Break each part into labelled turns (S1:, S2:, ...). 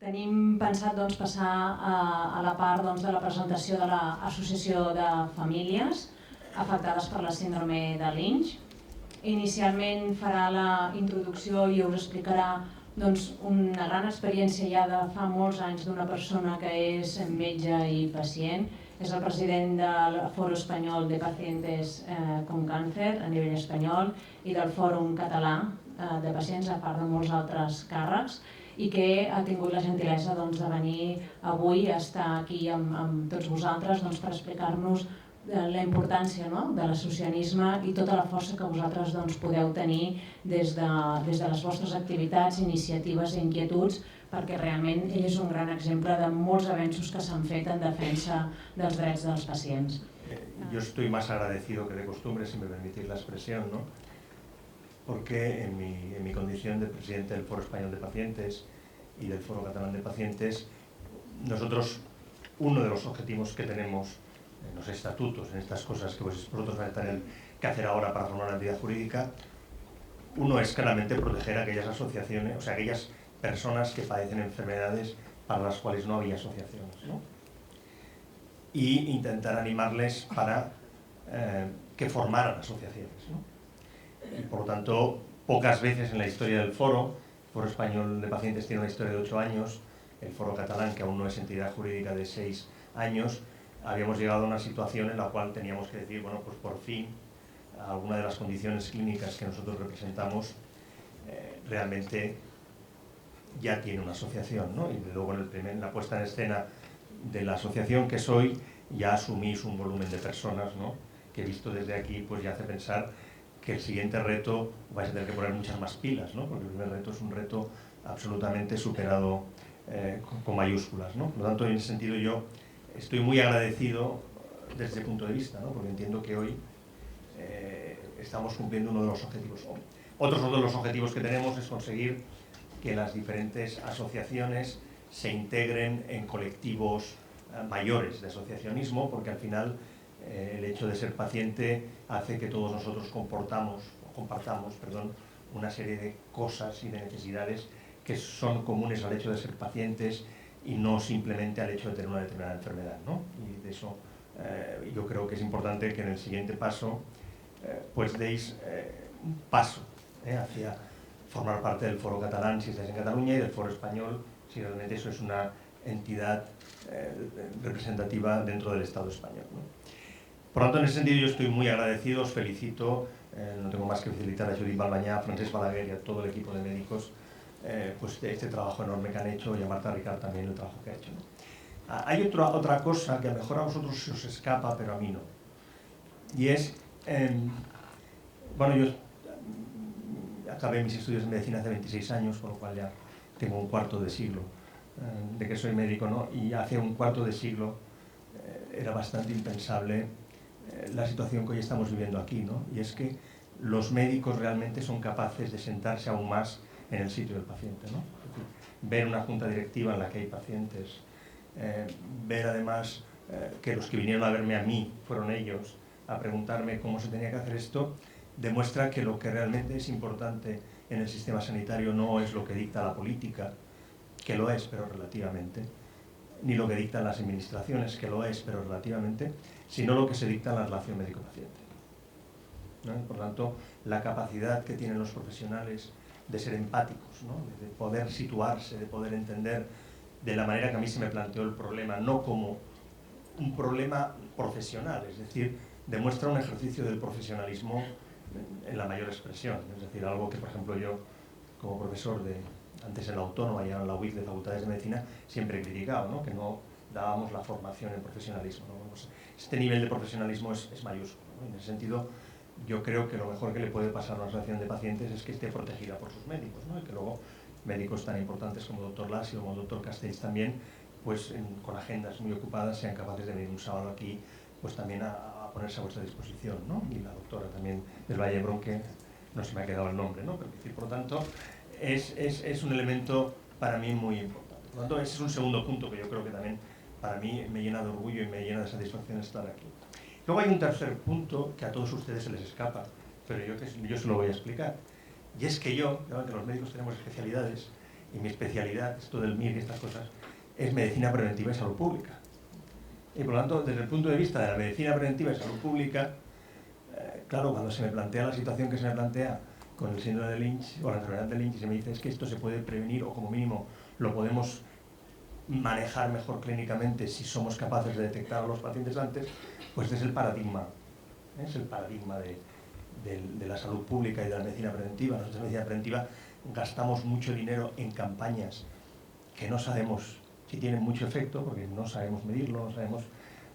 S1: Tenim pensat passar a la part de la presentació de l'Associació de Famílies afectades per la síndrome de Lynch. Inicialment farà la introducció i us explicarà una gran experiència ja de fa molts anys d'una persona que és metge i pacient. És el president del Foro Espanyol de Pacientes con Cáncer a nivell espanyol i del Fòrum Català de Pacients, a part de molts altres càrrecs, i que ha tingut la gentilesa de venir avui a estar aquí amb tots vosaltres per explicar-nos la importància de l'associacionisme i tota la força que vosaltres podeu tenir des de les vostres activitats, iniciatives i inquietuds, perquè realment ell és un gran exemple de molts avenços que s'han fet en defensa dels drets dels pacients.
S2: Yo estoy más agradecido que de costumbre, si me permitís la expresión, ¿no? Porque en mi condición de presidente del Foro Español de Pacientes y del Foro Catalán de Pacientes, nosotros, uno de los objetivos que tenemos en los estatutos, en estas cosas que vosotros vais a tener que hacer ahora para formar una entidad jurídica, uno es claramente proteger a aquellas asociaciones, o sea, aquellas personas que padecen enfermedades para las cuales no había asociaciones, ¿no? Y intentar animarles para que formaran asociaciones, ¿no? Y por lo tanto, pocas veces en la historia del Foro, el Foro Español de Pacientes tiene una historia de 8 años, el Foro Catalán, que aún no es entidad jurídica, de 6 años, habíamos llegado a una situación en la cual teníamos que decir, bueno, pues por fin, alguna de las condiciones clínicas que nosotros representamos realmente ya tiene una asociación, ¿no? Y luego en la puesta en escena de la asociación que soy, ya asumís un volumen de personas, ¿no? Que visto desde aquí, pues ya hace pensar que el siguiente reto vais a tener que poner muchas más pilas, ¿no? Porque el primer reto es un reto absolutamente superado con mayúsculas, ¿no? Por lo tanto, en ese sentido yo estoy muy agradecido desde ese punto de vista, ¿no? Porque entiendo que hoy estamos cumpliendo uno de los objetivos. Otros de los objetivos que tenemos es conseguir que las diferentes asociaciones se integren en colectivos mayores de asociacionismo, porque al final el hecho de ser paciente hace que todos nosotros compartamos una serie de cosas y de necesidades que son comunes al hecho de ser pacientes y no simplemente al hecho de tener una determinada enfermedad, ¿no? Y de eso yo creo que es importante que en el siguiente paso pues deis un paso hacia formar parte del Foro Catalán si estáis en Cataluña y del Foro Español si realmente eso es una entidad representativa dentro del Estado español, ¿no? Por lo tanto, en ese sentido yo estoy muy agradecido, os felicito, no tengo más que felicitar a Judith Balbañá, a Francesc Balaguer y a todo el equipo de médicos pues de este trabajo enorme que han hecho, y a Marta Ricard también el trabajo que ha hecho, ¿no? Hay otra cosa que a lo mejor a vosotros se os escapa, pero a mí no. Y es, bueno, yo acabé mis estudios de medicina hace 26 años, con lo cual ya tengo un cuarto de siglo de que soy médico, ¿no? Y hace un cuarto de siglo era bastante impensable la situación que hoy estamos viviendo aquí, ¿no? Y es que los médicos realmente son capaces de sentarse aún más en el sitio del paciente, ¿no? Es decir, ver una junta directiva en la que hay pacientes, ver además que los que vinieron a verme a mí fueron ellos a preguntarme cómo se tenía que hacer esto, demuestra que lo que realmente es importante en el sistema sanitario no es lo que dicta la política, que lo es, pero relativamente, ni lo que dictan las administraciones, que lo es, pero relativamente, sino lo que se dicta en la relación médico-paciente, ¿no? Por lo tanto, la capacidad que tienen los profesionales de ser empáticos, ¿no? De poder situarse, de poder entender de la manera que a mí se me planteó el problema, no como un problema profesional, es decir, demuestra un ejercicio del profesionalismo en la mayor expresión, es decir, algo que, por ejemplo, yo, como profesor antes en la Autónoma y ahora en la UIC de Facultades de Medicina, siempre he criticado, ¿no? Que no dábamos la formación en profesionalismo, ¿no? Pues este nivel de profesionalismo es mayúsculo, ¿no? En ese sentido, yo creo que lo mejor que le puede pasar a una asociación de pacientes es que esté protegida por sus médicos, ¿no? Y que luego médicos tan importantes como el doctor Lassi o como el doctor Castells también, pues con agendas muy ocupadas, sean capaces de venir un sábado aquí, pues también a ponerse a vuestra disposición, ¿no? Y la doctora también del Valle Brón, que no se me ha quedado el nombre, ¿no? Pero, decir, por lo tanto, es un elemento para mí muy importante. Por lo tanto, ese es un segundo punto que yo creo que también para mí me llena de orgullo y me llena de satisfacción estar aquí. Luego hay un tercer punto que a todos ustedes se les escapa, pero yo se lo voy a explicar. Y es que que los médicos tenemos especialidades, y mi especialidad, esto del MIR y estas cosas, es medicina preventiva y salud pública. Y por lo tanto, desde el punto de vista de la medicina preventiva y salud pública, claro, cuando se me plantea la situación que se me plantea con el síndrome de Lynch o la enfermedad de Lynch, y se me dice es que esto se puede prevenir o como mínimo lo podemos manejar mejor clínicamente si somos capaces de detectar a los pacientes antes, pues es el paradigma de la salud pública y de la medicina preventiva. Nosotros en medicina preventiva gastamos mucho dinero en campañas que no sabemos si tienen mucho efecto, porque no sabemos medirlo, no sabemos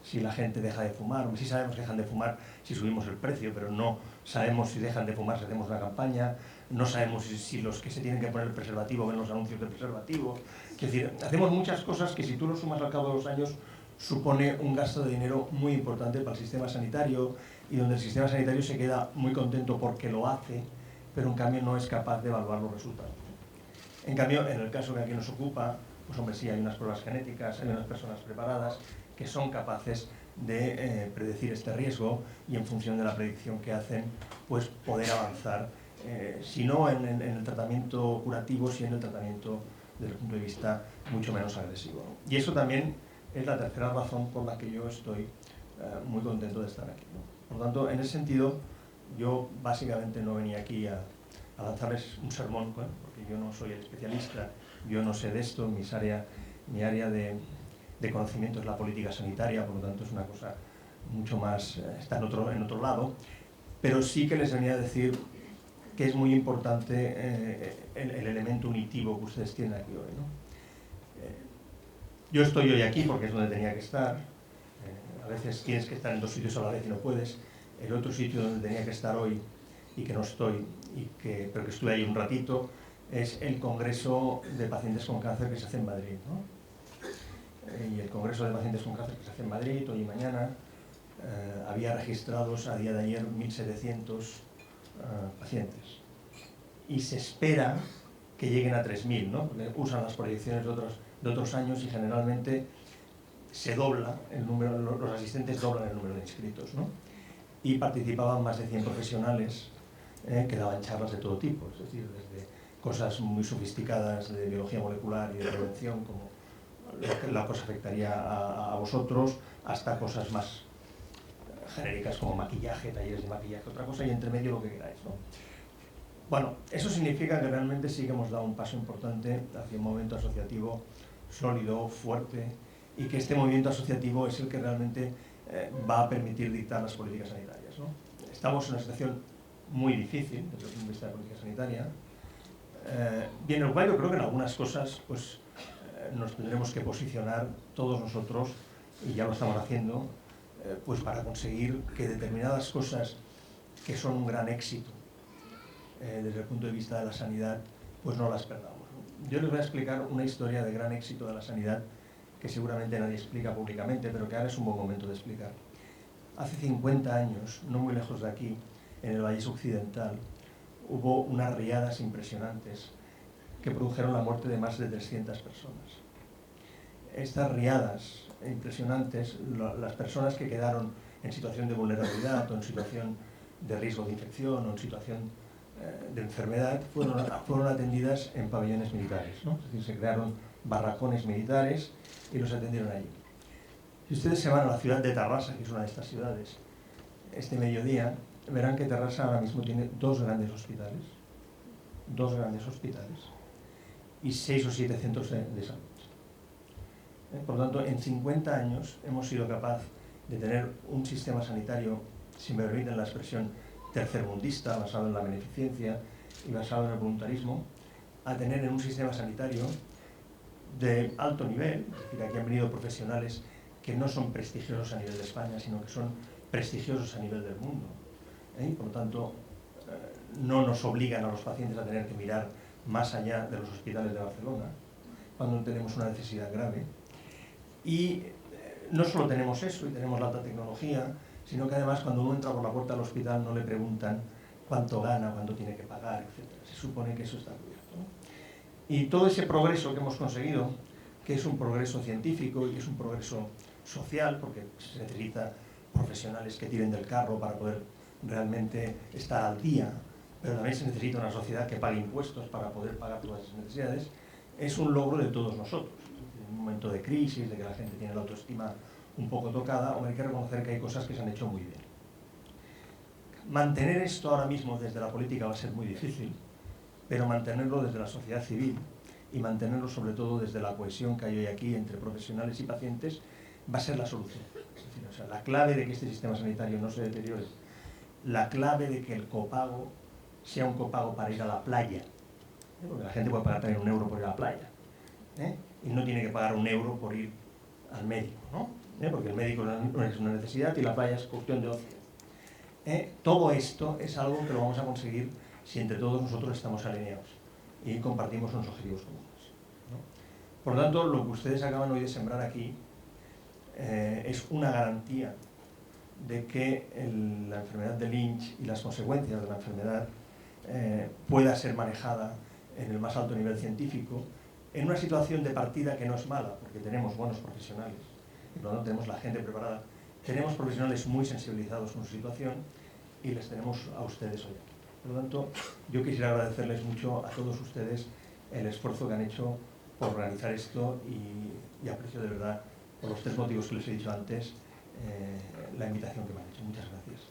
S2: si la gente deja de fumar, sí sabemos que dejan de fumar si subimos el precio, pero no sabemos si dejan de fumar si hacemos una campaña, no sabemos si los que se tienen que poner el preservativo ven los anuncios del preservativo. Es decir, hacemos muchas cosas que si tú lo sumas al cabo de los años supone un gasto de dinero muy importante para el sistema sanitario y donde el sistema sanitario se queda muy contento porque lo hace, pero en cambio no es capaz de evaluar los resultados. En cambio, en el caso que aquí nos ocupa, pues hombre, sí, hay unas pruebas genéticas, hay unas personas preparadas que son capaces de predecir este riesgo y en función de la predicción que hacen, pues poder avanzar, si no en el tratamiento curativo, si en el tratamiento desde el punto de vista mucho menos agresivo. Y eso también es la tercera razón por la que yo estoy muy contento de estar aquí, ¿no? Por lo tanto, en ese sentido, yo básicamente no venía aquí a lanzarles un sermón, ¿no? Porque yo no soy el especialista, yo no sé de esto, mi área de conocimiento es la política sanitaria, por lo tanto es una cosa mucho más, está en otro lado, pero sí que les venía a decir que es muy importante el elemento unitivo que ustedes tienen aquí hoy, ¿no? Yo estoy hoy aquí porque es donde tenía que estar, a veces tienes que estar en dos sitios a la vez y no puedes. El otro sitio donde tenía que estar hoy y que no estoy, pero que estuve ahí un ratito, es el Congreso de Pacientes con Cáncer que se hace en Madrid, ¿no? Y el Congreso de Pacientes con Cáncer que se hace en Madrid hoy y mañana, había registrados a día de ayer 1.700 pacientes. Y se espera que lleguen a 3.000, ¿no? Porque usan las proyecciones de otros años y generalmente se dobla el número, los asistentes doblan el número de inscritos, ¿no? Y participaban más de 100 profesionales que daban charlas de todo tipo, es decir, desde cosas muy sofisticadas de biología molecular y de prevención, como lo que la cosa afectaría a vosotros, hasta cosas más genéricas como maquillaje, talleres de maquillaje, otra cosa, y entre medio lo que queráis, ¿no? Bueno, eso significa que realmente sí que hemos dado un paso importante hacia un movimiento asociativo sólido, fuerte, y que este movimiento asociativo es el que realmente va a permitir dictar las políticas sanitarias, ¿no? Estamos en una situación muy difícil desde el punto de vista de la política sanitaria, bien, en lo cual yo creo que en algunas cosas pues, nos tendremos que posicionar todos nosotros, y ya lo estamos haciendo, pues para conseguir que determinadas cosas que son un gran éxito desde el punto de vista de la sanidad, pues no las perdamos, ¿no? Yo les voy a explicar una historia de gran éxito de la sanidad que seguramente nadie explica públicamente, pero que ahora es un buen momento de explicar. Hace 50 años, no muy lejos de aquí, en el Vallés Occidental, hubo unas riadas impresionantes que produjeron la muerte de más de 300 personas. Estas riadas impresionantes, las personas que quedaron en situación de vulnerabilidad o en situación de riesgo de infección o en situación de enfermedad, fueron atendidas en pabellones militares, ¿no? Es decir, se crearon barracones militares y los atendieron allí. Si ustedes se van a la ciudad de Tarrasa, que es una de estas ciudades, este mediodía, verán que Tarrasa ahora mismo tiene dos grandes hospitales y 6 o 7 centros de salud. Por lo tanto, en 50 años hemos sido capaces de tener un sistema sanitario, si me permiten la expresión, tercermundista, basado en la beneficencia y basado en el voluntarismo, a tener en un sistema sanitario de alto nivel, es decir, aquí han venido profesionales que no son prestigiosos a nivel de España, sino que son prestigiosos a nivel del mundo. Y por lo tanto, no nos obligan a los pacientes a tener que mirar más allá de los hospitales de Barcelona, cuando tenemos una necesidad grave. Y no solo tenemos eso y tenemos la alta tecnología, sino que además cuando uno entra por la puerta del hospital no le preguntan cuánto gana, cuánto tiene que pagar, etc. Se supone que eso está cubierto, ¿no? Y todo ese progreso que hemos conseguido, que es un progreso científico y es un progreso social, porque se necesita profesionales que tiren del carro para poder realmente estar al día, pero también se necesita una sociedad que pague impuestos para poder pagar todas esas necesidades, es un logro de todos nosotros. En un momento de crisis, de que la gente tiene la autoestima un poco tocada, hay que reconocer que hay cosas que se han hecho muy bien. Mantener esto ahora mismo desde la política va a ser muy difícil, pero mantenerlo desde la sociedad civil y mantenerlo sobre todo desde la cohesión que hay hoy aquí entre profesionales y pacientes va a ser la solución. Es decir, o sea, la clave de que este sistema sanitario no se deteriore, la clave de que el copago sea un copago para ir a la playa, porque la gente puede pagar también 1 euro por ir a la playa, y no tiene que pagar 1 euro por ir al médico, ¿no? Porque el médico no es una necesidad y la playa es cuestión de ocio. Todo esto es algo que lo vamos a conseguir si entre todos nosotros estamos alineados y compartimos unos objetivos comunes, ¿no? Por lo tanto, lo que ustedes acaban hoy de sembrar aquí es una garantía de que la enfermedad de Lynch y las consecuencias de la enfermedad pueda ser manejada en el más alto nivel científico, en una situación de partida que no es mala, porque tenemos buenos profesionales, y por lo tanto tenemos la gente preparada, tenemos profesionales muy sensibilizados con su situación y les tenemos a ustedes hoy aquí. Por lo tanto, yo quisiera agradecerles mucho a todos ustedes el esfuerzo que han hecho por realizar esto y aprecio de verdad, por los 3 motivos que les he dicho antes, la invitación que me han hecho. Muchas gracias.